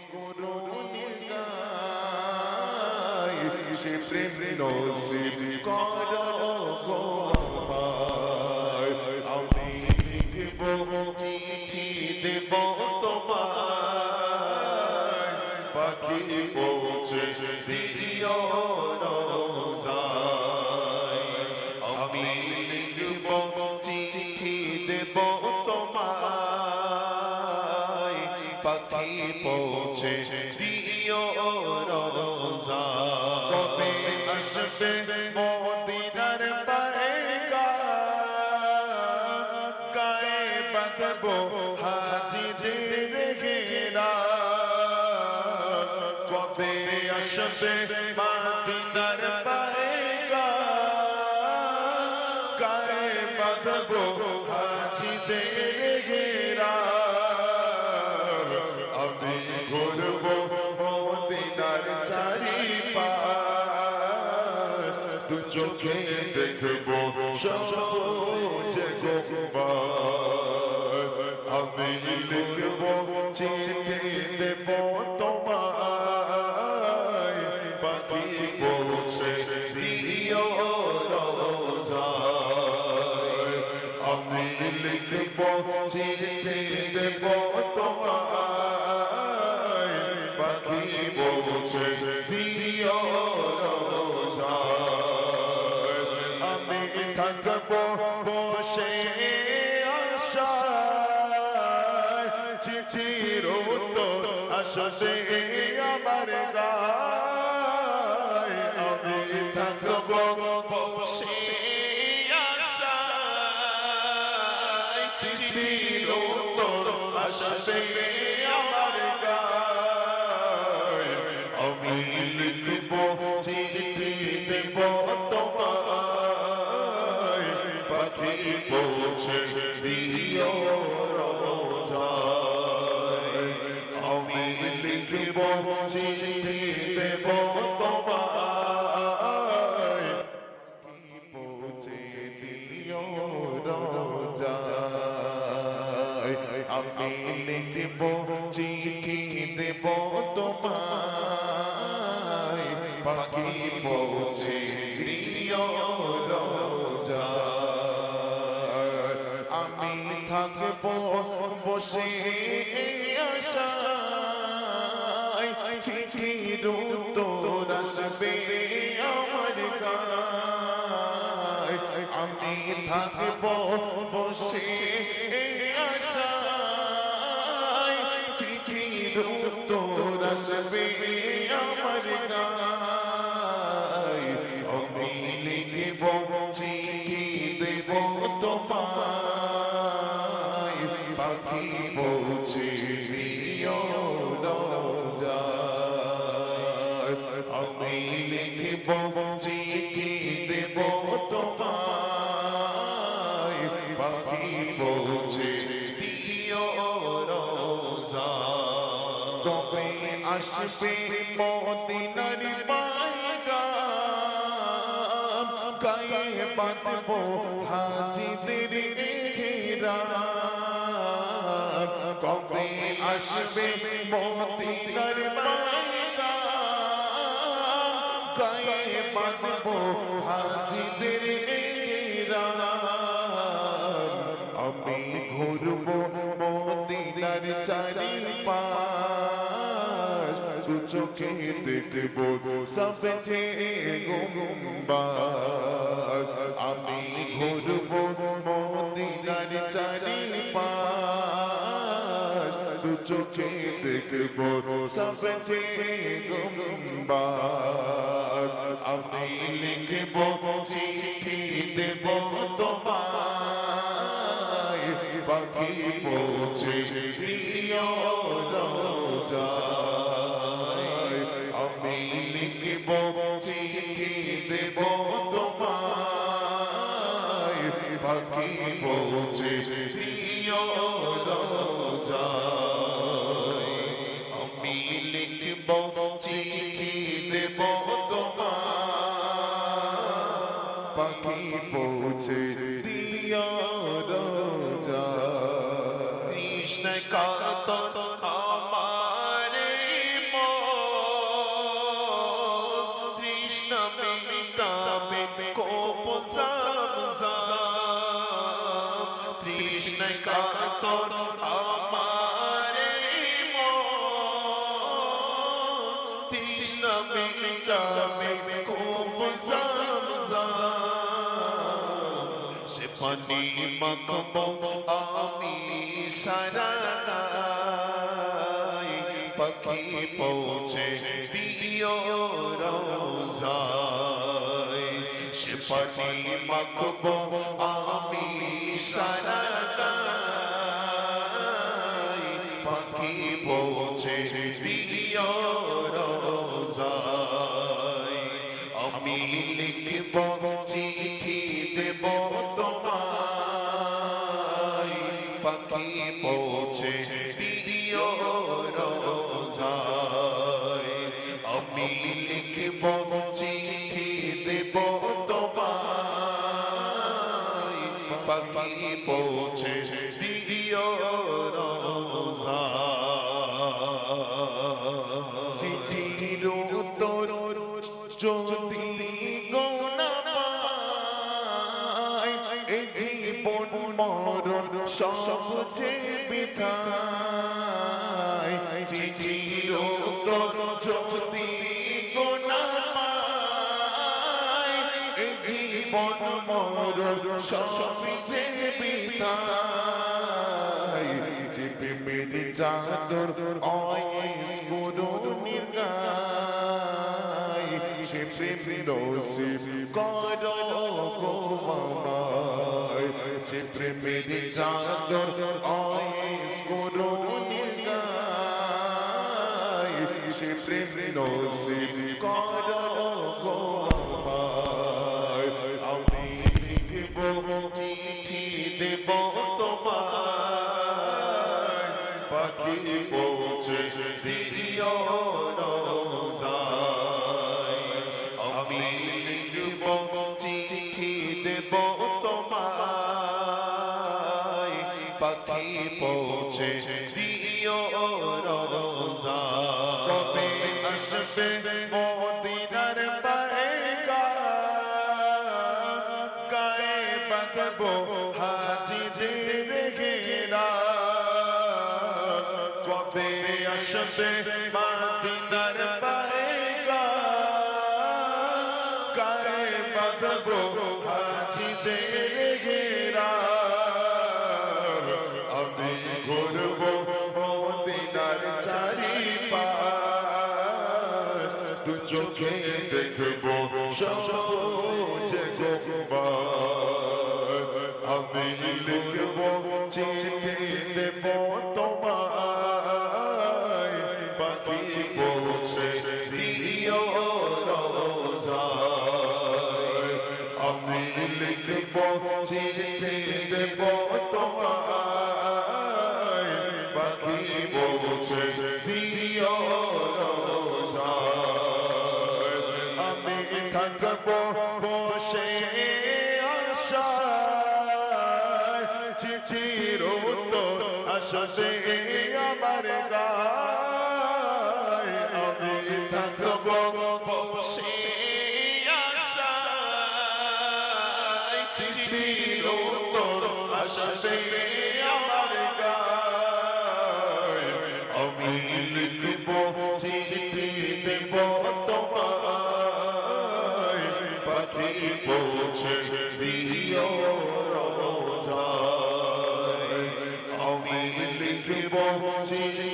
করুণের গায় সে প্রেম নসিব করো গো আমায় আমি লিখব চিঠি দেব তোমায় পাখি পৌঁছে দিও রোজায় আমি লিখব চিঠি দেব তোমায় পাখি পৌঁছে দিও রোজায় কবে আসবে মদিনার পায়গাম গায়ে বাঁধবো হাজিদের ঘেরা কবে আসবে মদিনার পায়গাম গায়ে বাঁধবো হাজিদের ঘেরা আমি ঘুরবো মদিনার চারিপাশ দু চোখে দেখবো সবুজ গম্বুজ আমি লিখবো চিঠি দেব তোমায় পাখি পৌঁছে দিও রোজায় আমি লিখবো চিঠি দেব তোমায় পাখি পৌঁছে দিও রোজায় আমি থাকবো বসে আশায় চিঠির উত্তর আসবে আমার গায় আমি থাকবো বসে আশায় চিঠির উত্তর আসবে আমার গায় আমি লিখবো চিঠি দেব তোমায় পাখি পৌঁছে দিও রোজায় আমি লিখবো চিঠি দেব তোমায় পাখি পৌঁছে দিও রোজায় আমি লিখবো চিঠি দেব তোমায় পাখি পৌঁছে দিও রোজায় আমি থাকবো বসে আশায় চিঠির উত্তর আসবে আমার গায় আমি থাকবো বসে আশায় চিঠির উত্তর আসবে আমার গায় আমি লিখবো চিঠি দেব তোমায় পাখি পৌঁছে দিও রোজায় আমি লিখবো চিঠি দেব তোমায় পাখি পৌঁছে দিও রোজায় কবে আসবে মদিনার পায়গাম গায়ে বাঁধবো হাজিদের ঘেরা কবে আসবে মদিনার পায়গাম গায়ে বাঁধবো হাজিদের ঘেরা আমি ঘুরবো মদিনার চারিপাশ দু চোখে দেখবো সবচে গুম্বাদ আমি ঘুরবো মদিনার চারিপাশ দু চোখে দেখবো সবচে গুম্বাদ আমি লিখবো চিঠি দেব তোমায় পাখি পৌঁছে দিও রোজায় আমি লিখবো চিঠি দেব তোমায় পাখি পৌঁছে দিও রোজায় আমি লিখবো চিঠি দেব তোমায় পাখি পৌঁছে দিও রোজায় তৃষ্ণা কাতর আমার তৃষ্ণা মিটাবে খুব জামজাম সে পানি মাখবো আমি সারা গায়ে পাখি পৌঁছে দিও রওজায় সে পানি মাখবো আমি সারা গায়ে পাখি পৌঁছে দিও রওজায় আমি লিখব চিঠি দেব তোমায় পাখি পৌঁছে দিও রওজায় আমি লিখব চিঠি দেব তোমায় পাখি পৌঁছে দিও রওজায় চিঠির উত্তর যদি গোনা পাই এ জীবন মরণ সব যে বিদায় চিঠির উত্তর যদি গোনা পাই এ জীবন মরণ সব যে বিদায় যে প্রেমের চাদর অয়েস করুণীর গায় সে প্রেম নসিব করো গো আমায় যে প্রেমের চাদর অয়েস করুণীর গায় সে প্রেম নসিব করো গো আমায় আমি লিখব চিঠি দেব তোমায় পাখি পৌঁছে দিও রওজায় আমি লিখব চিঠি দেব তোমায় পাখি পৌঁছে দিও রওজায় কবে আসবে মদিনার পায়গা গায়ে বাঁধবো হাজিদের ঘেরা কবে আসবে মদিনার পায়গা গায়ে বাঁধবো হাজিদের ঘেরা আমি ঘুরবো মদিনার চারিপাশ দু চোখে দেখবো সবুজ গম্বুজ আমি লিখবো চিঠি দেব তোমায় পাখি পৌঁছে দিও রওজায় আমি লিখবো চিঠি দেব তোমায় পাখি পৌঁছে দিও রওজায় আমি থাকবো বসে আশায় চিঠির উত্তর আসবে আমার গায় আমি থাকবো বসে আশায় চিঠির উত্তর আসবে আমার গায় আমি লিখবো চিঠি দেব তোমায় পাখি পৌঁছে দিও রওজায় আমি লিখব চিঠি